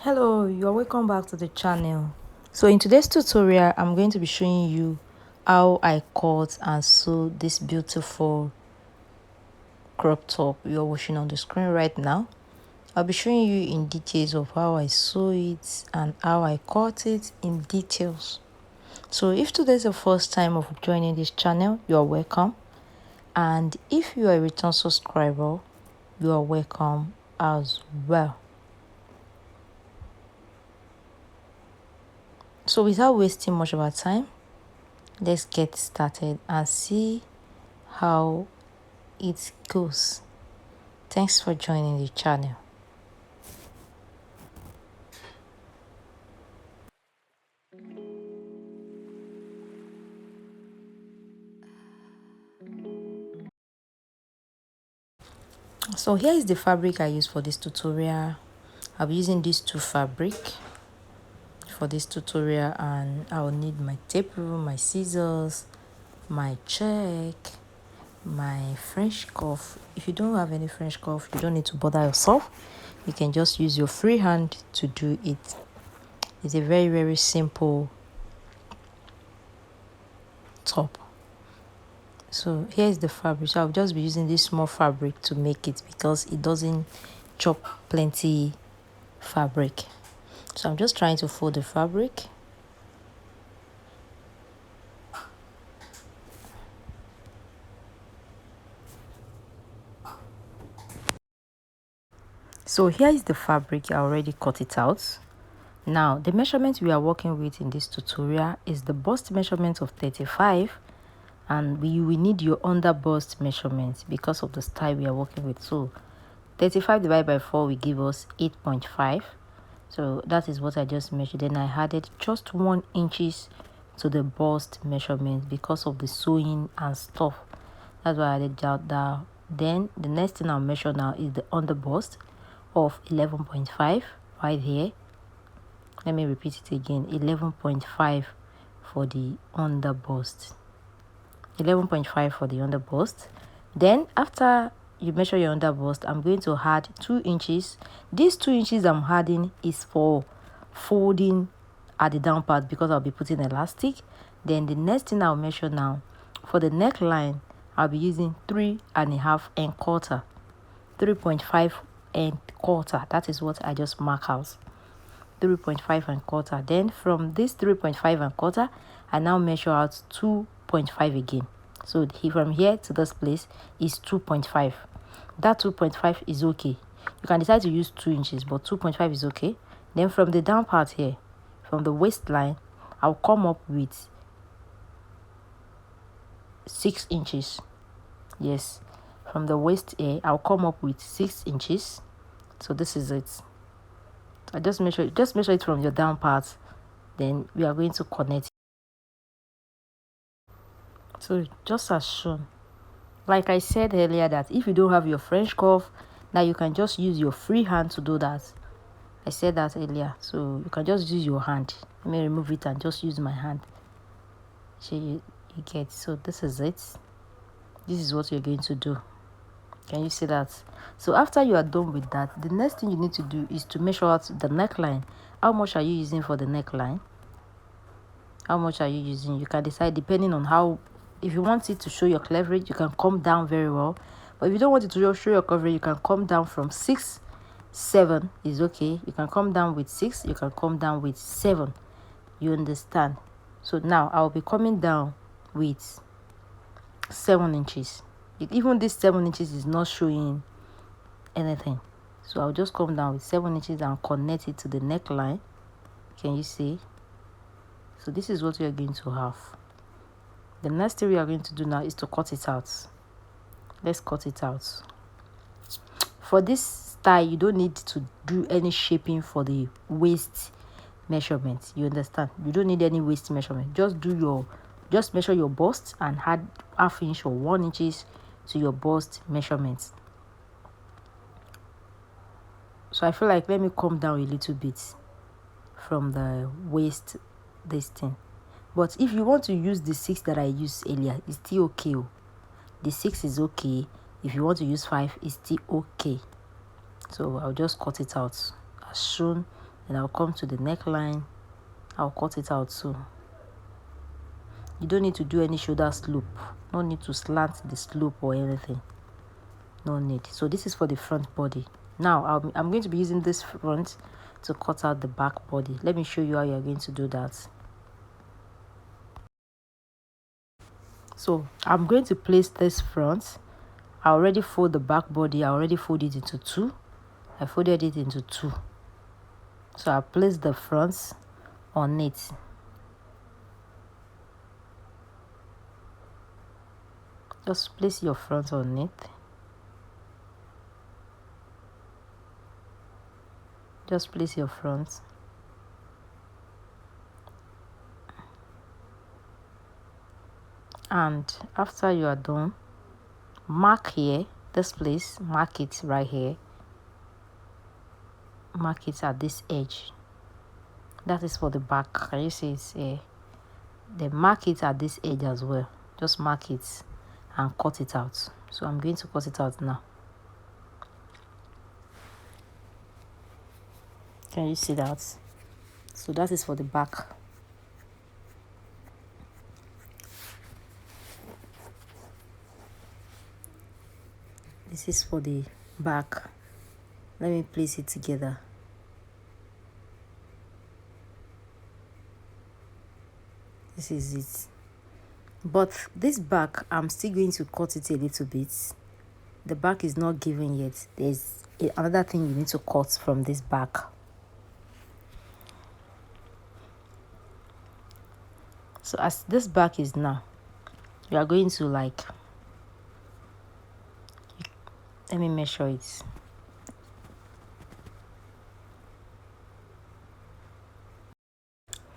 Hello, you're welcome back to the channel. So in today's tutorial, I'm going to be showing you how I cut and sew this beautiful crop top you're watching on the screen right now. I'll be showing you in details of how I sew it and how I cut it in details. So if today's the first time of joining this channel, you're welcome. And if you are a return subscriber, you are welcome as well. So without wasting much of our time, let's get started and see how it goes. Thanks for joining the channel. So here is the fabric I use for this tutorial. I'll be using these two fabric for this tutorial, and I will need my tape rule, my scissors, my check, my French cuff. If you don't have any French cuff, you don't need to bother yourself. You can just use your free hand to do it. It's a very simple top. So here's the fabric. So I'll just be using this small fabric to make it because it doesn't chop plenty fabric. So I'm just trying to fold the fabric. So here is the fabric. I already cut it out. Now the measurement we are working with in this tutorial is the bust measurement of 35, and we will need your under bust measurement because of the style we are working with. So 35 divided by 4 will give us 8.5. So that is what I just measured. Then I added just 1 inches to the bust measurement because of the sewing and stuff. That's why I added that. Then the next thing I'll measure now is the under bust of 11.5 right here. Let me repeat it again. 11.5 for the under bust. 11.5 for the under bust. Then after you measure your under bust, I'm going to add 2 inches. These 2 inches I'm adding is for folding at the down part because I'll be putting elastic. Then the next thing I'll measure now for the neckline, I'll be using 3.5 and quarter, 3.5 and quarter. That is what I just mark out, 3.5 and quarter. Then from this 3.5 and quarter, I now measure out 2.5 again. So from here to this place is 2.5. That 2.5 is okay. You can decide to use 2 inches, but 2.5 is okay. Then from the down part here, from the waistline, I'll come up with 6 inches. Yes, from the waist here, I'll come up with 6 inches. So this is it. I just measure it from your down part. Then we are going to connect. So just as shown. Like I said earlier, that if you don't have your French cuff, now you can just use your free hand to do that. I said that earlier, so you can just use your hand. Let me remove it and just use my hand. So you get. So this is it. This is what you're going to do. Can you see that? So after you are done with that, the next thing you need to do is to measure out the neckline. How much are you using for the neckline? How much are you using? You can decide depending on how. If you want it to show your cleavage, you can come down very well. But if you don't want it to show your coverage, you can come down from 6, 7 is okay. You can come down with 6. You can come down with 7. You understand? So now I'll be coming down with 7 inches. Even this 7 inches is not showing anything. So I'll just come down with 7 inches and connect it to the neckline. Can you see? So this is what we are going to have. The next thing we are going to do now is to cut it out. Let's cut it out. For this style, you don't need to do any shaping for the waist measurement. You understand? You don't need any waist measurement. Just measure your bust and add ½ inch or 1 inches to your bust measurements. So I feel like let me come down a little bit from the waist this thing. But if you want to use the 6 that I used earlier, it's still okay. The 6 is okay. If you want to use 5, it's still okay. So I'll just cut it out as shown Then I'll come to the neckline. I'll cut it out too. You don't need to do any shoulder slope. No need to slant the slope or anything. No need. So this is for the front body. Now I'm going to be using this front to cut out the back body. Let me show you how you're going to do that. So I'm going to place this front. I already fold the back body. I already fold it into two. I folded it into two. So I place the front on it. Just place your front on it. Just place your front. And after you are done, mark here, this place, mark it right here. Mark it at this edge. That is for the back. Can you see it here? Then mark it at this edge as well. Just mark it and cut it out. So I'm going to cut it out now. Can you see that? So that is for the back. This is for the back. Let me place it together. This is it. But this back, I'm still going to cut it a little bit. The back is not given yet. There's another thing you need to cut from this back. So as this back is now, you are going to let me measure it.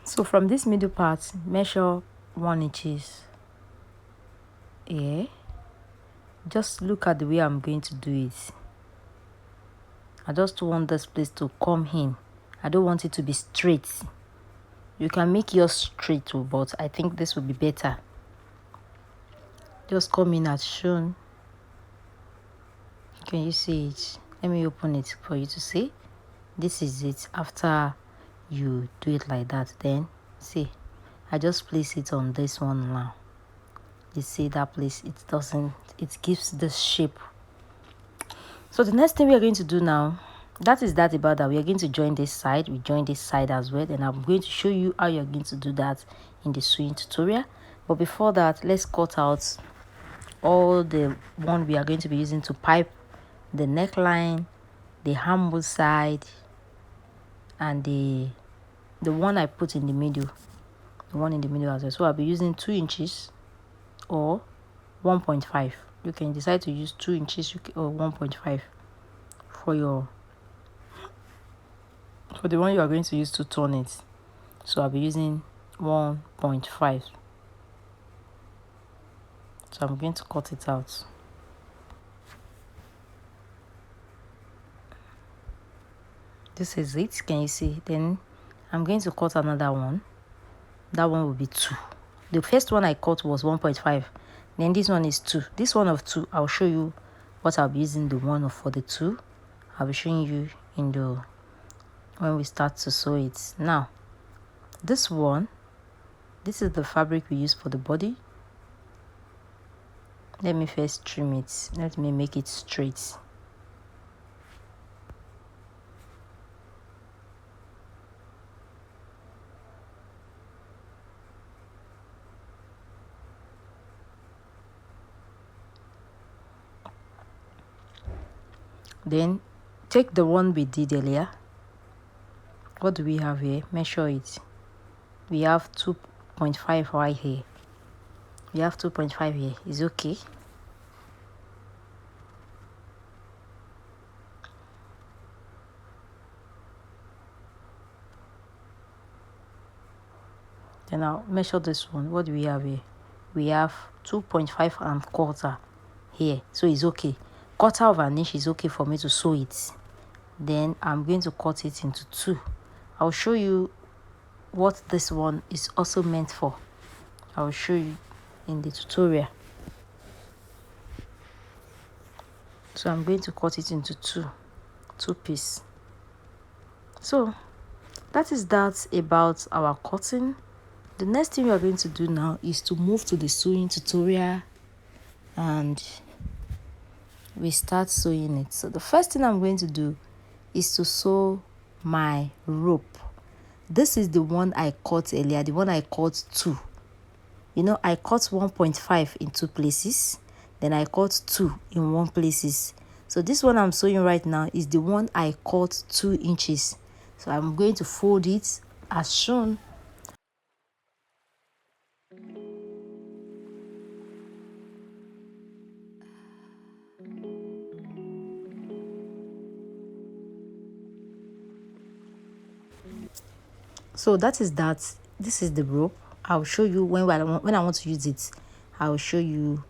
So from this middle part, measure 1 inches. Yeah. Just look at the way I'm going to do it. I just want this place to come in. I don't want it to be straight. You can make yours straight too, but I think this would be better. Just come in as shown. Can you see it? Let me open it for you to see. This is it. After you do it like that, then see, I just place it on this one now. You see that place, it gives this shape. So the next thing we are going to do now, that about that. We are going to join this side. We join this side as well. And I'm going to show you how you're going to do that in the sewing tutorial. But before that, let's cut out all the one we are going to be using to pipe the neckline, the armhole side, and the one I put in the middle. The one in the middle as well. So I'll be using 2 inches or 1.5. You can decide to use 2 inches or 1.5 for the one you are going to use to turn it. So I'll be using 1.5. So I'm going to cut it out. This is it. Can you see? Then I'm going to cut another one. That one will be 2. The first one I cut was 1.5. Then this one is 2. This one of 2, I'll show you what I'll be using the one for the 2. I'll be showing you when we start to sew it. Now, this one, this is the fabric we use for the body. Let me first trim it. Let me make it straight. Then take the one we did earlier. What do we have here? Measure it. We have 2.5 right here. We have 2.5 here. Is okay. Then I'll measure this one. What do we have here? We have 2.5 and quarter here. So it's okay. Quarter of an inch is okay for me to sew it. Then I'm going to cut it into 2. I'll show you what this one is also meant for. I'll show you in the tutorial. So I'm going to cut it into two pieces. So that is that about our cutting. The next thing we are going to do now is to move to the sewing tutorial, and we start sewing it. So the first thing I'm going to do is to sew my rope. This is the one I cut earlier, the one I cut 2. I cut 1.5 in 2 places, then I cut 2 in 1 places. So this one I'm sewing right now is the one I cut 2 inches. So I'm going to fold it as shown. So that is that. This is the rope. I'll show you when I want to use it. I'll show you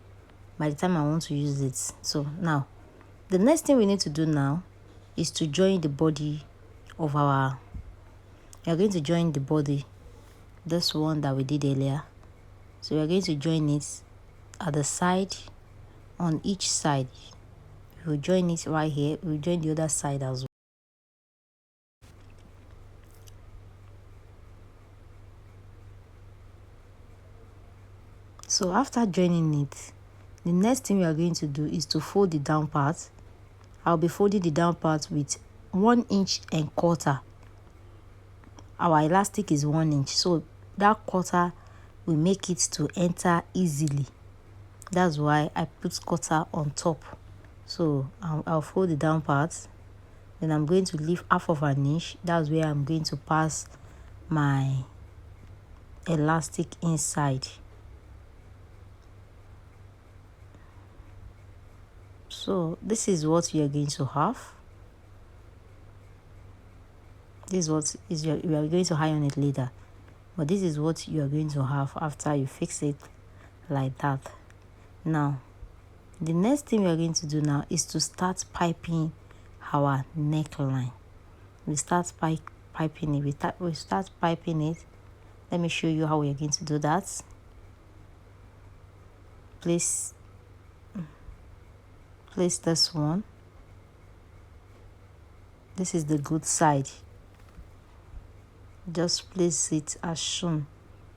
by the time I want to use it. So now, the next thing we need to do now is to join the body of our. We are going to join the body, this one that we did earlier. So we are going to join it at the side, on each side. We'll join it right here. We'll join the other side as well. So after joining it, the next thing we are going to do is to fold the down part. I'll be folding the down part with 1 inch and quarter. Our elastic is 1 inch, so that quarter will make it to enter easily. That's why I put quarter on top. So I'll fold the down part. Then I'm going to leave half of an inch. That's where I'm going to pass my elastic inside. So this is what you are going to have. This is what you are going to iron it later, but this is what you are going to have after you fix it like that. Now, the next thing we are going to do now is to start piping our neckline. We start piping it. We start piping it. Let me show you how we are going to do that. Place this one. This is the good side. Just place it as shown.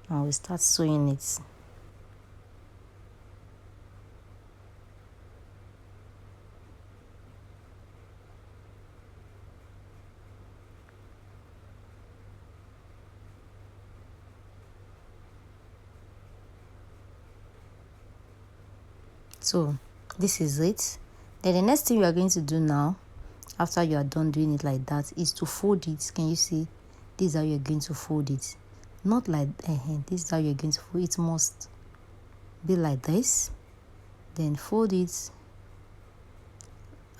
Now we start sewing it. So this is it. Then the next thing we are going to do now, after you are done doing it like that, is to fold it. Can you see? This is how you're going to fold it. Not like this is how you're going to fold it. It must be like this. Then fold it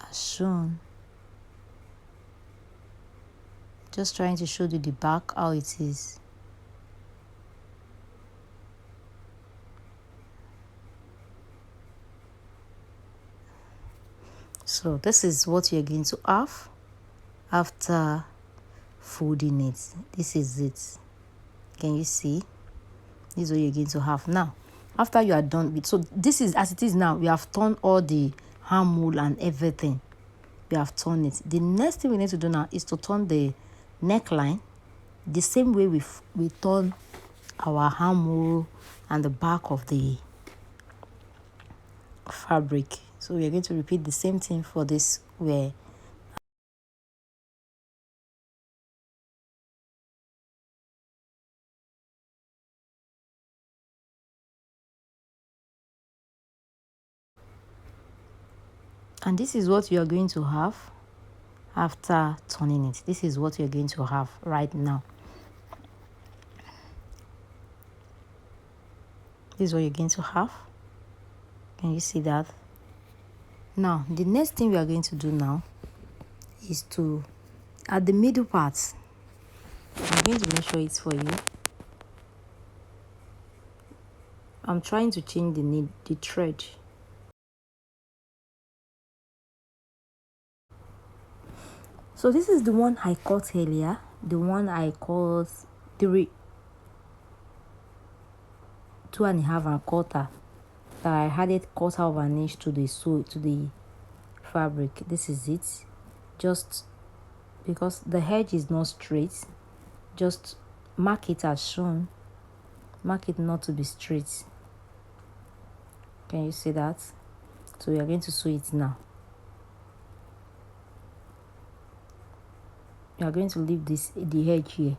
as shown. Just trying to show you the back how it is. So this is what you're going to have after folding it. This is it. Can you see? This is what you're going to have now. After you are done with, so this is as it is now. We have turned all the armhole and everything. We have turned it. The next thing we need to do now is to turn the neckline the same way we turn our armhole and the back of the fabric. So we are going to repeat the same thing for this wear. And this is what you are going to have after turning it. This is what you're going to have right now. This is what you're going to have. Can you see that? Now, the next thing we are going to do now is to, at the middle part, I'm going to measure it for you. I'm trying to change the thread. So this is the one I cut earlier. The one I cut 2.5 and quarter. That I added quarter of an inch to the fabric. This is it. Just because the edge is not straight, just mark it as shown. Mark it not to be straight. Can you see that? So we are going to sew it now. We are going to leave the edge here.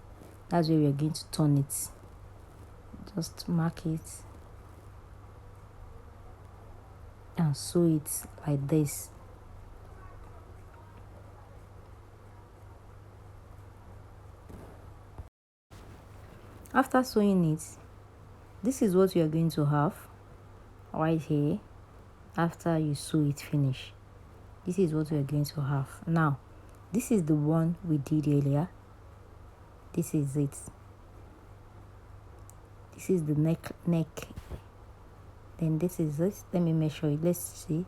That's where we are going to turn it. Just mark it and sew it like this. After sewing it, this is what you are going to have right here. After you sew it finish, this is what we are going to have. Now this is the one we did earlier. This is it. This is the neck. Then this is it. Let me measure it. Let's see.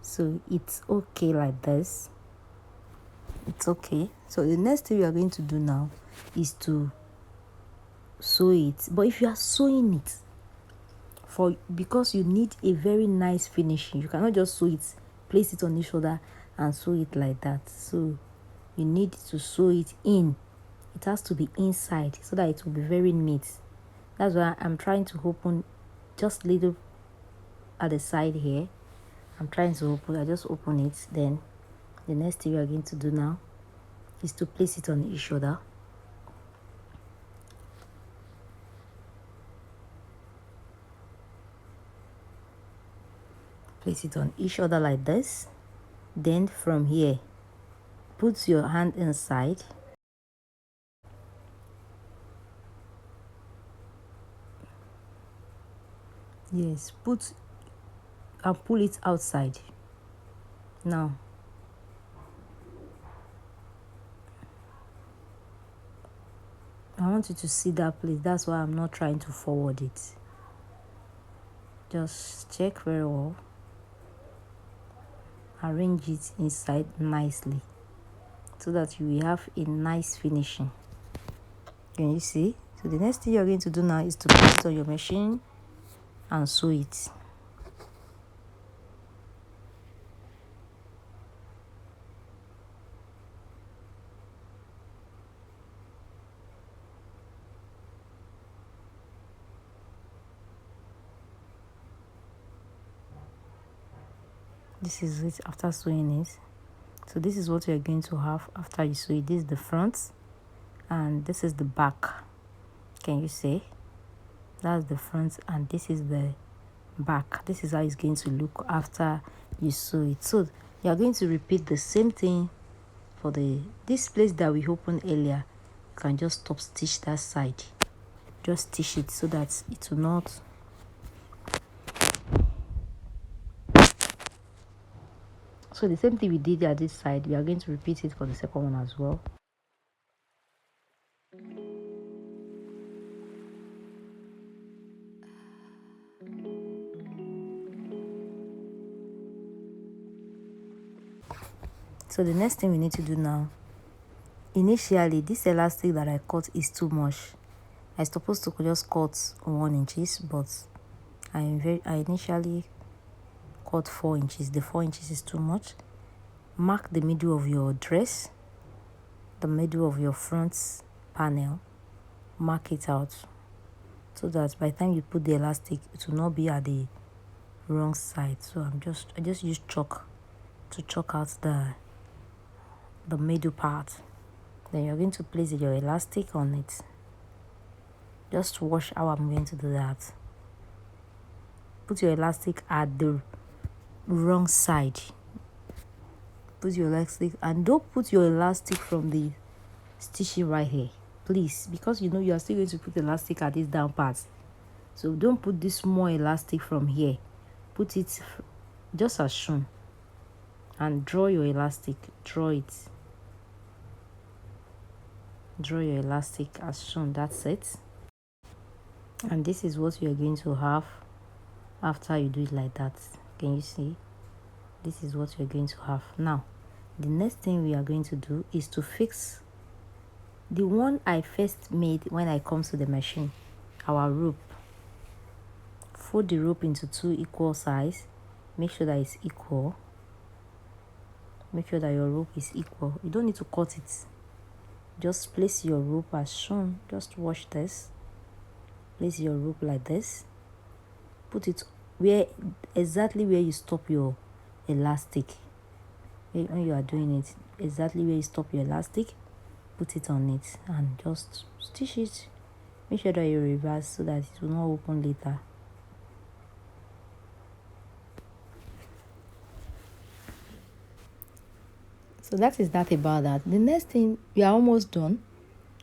So it's okay like this. It's okay. So the next thing we are going to do now is to sew it. But if you are sewing it because you need a very nice finishing, you cannot just sew it, place it on each shoulder and sew it like that. So you need to sew it in. It has to be inside so that it will be very neat. That's why I'm trying to open just little at the side here. I'm trying to open. I just open it. Then the next thing we are going to do now is to place it on each shoulder. Place it on each shoulder like this. Then from here, put your hand inside. Yes, put and pull it outside. Now I want you to see that place. That's why I'm not trying to forward it. Just check very well. Arrange it inside nicely so that you will have a nice finishing. Can you see? So the next thing you're going to do now is to put it on your machine and sew it. This is it after sewing it. So this is what you're going to have after you sew it. This is the front and this is the back. Can you see? That's the front and this is the back. This is how it's going to look after you sew it. So you're going to repeat the same thing for this place that we opened earlier. You can just stop stitch that side. Just stitch it so that it will not So the same thing we did at this side, we are going to repeat it for the second one as well. So the next thing we need to do now, initially this elastic that I cut is too much. I supposed to just cut 1 inch, but I initially cut 4 inches. The 4 inches is too much. Mark the middle of your dress, the middle of your front panel. Mark it out so that by the time you put the elastic, it will not be at the wrong side. So I just use chalk to chalk out the middle part. Then you're going to place your elastic on it. Just watch how I'm going to do that. Put your elastic at the wrong side. Put your elastic and don't put your elastic from the stitching right here, please, because you know you are still going to put elastic at this down part. So don't put this small elastic from here. Put it just as shown and draw your elastic. Draw it. Draw your elastic as shown. That's it. And this is what you are going to have after you do it like that. Can you see? This is what you're going to have. Now the next thing we are going to do is to fix the one I first made when I come to the machine, our rope. Fold the rope into 2 equal size. Make sure that it's equal. Make sure that your rope is equal. You don't need to cut it. Just place your rope as shown. Just watch this. Place your rope like this. Put it exactly where you stop your elastic. When you are doing it, exactly where you stop your elastic, put it on it and just stitch it. Make sure that you reverse so that it will not open later. So that is that about that. The next thing, we are almost done.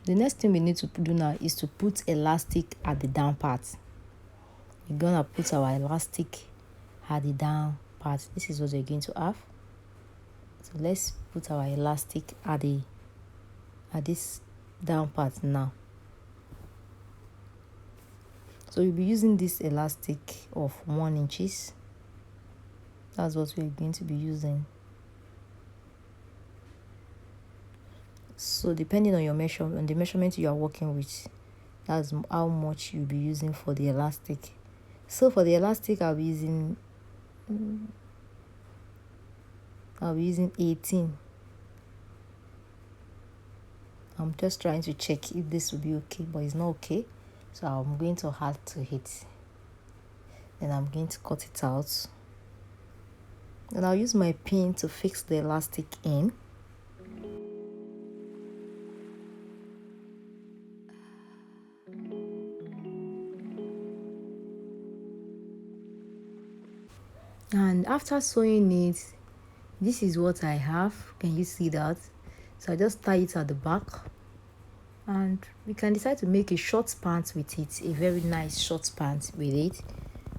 The next thing we need to do now is to put elastic at the down part. We're gonna put our elastic at the down part. This is what we're going to have. So let's put our elastic at this down part now. So we'll be using this elastic of 1 inches. That's what we're going to be using. So depending on your measurement, on the measurement you are working with, that's how much you'll be using for the elastic. So for the elastic, I'll be using 18. I'm just trying to check if this will be okay, but it's not okay. So I'm going to add to it. Then I'm going to cut it out. Then I'll use my pin to fix the elastic in. And after sewing it, this is what I have. Can you see that? So I just tie it at the back, and we can decide to make a short pant with it, a very nice short pant with it.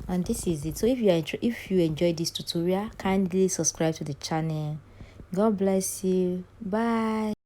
And this is it. So if you enjoyed this tutorial, kindly subscribe to the channel. God bless you. Bye.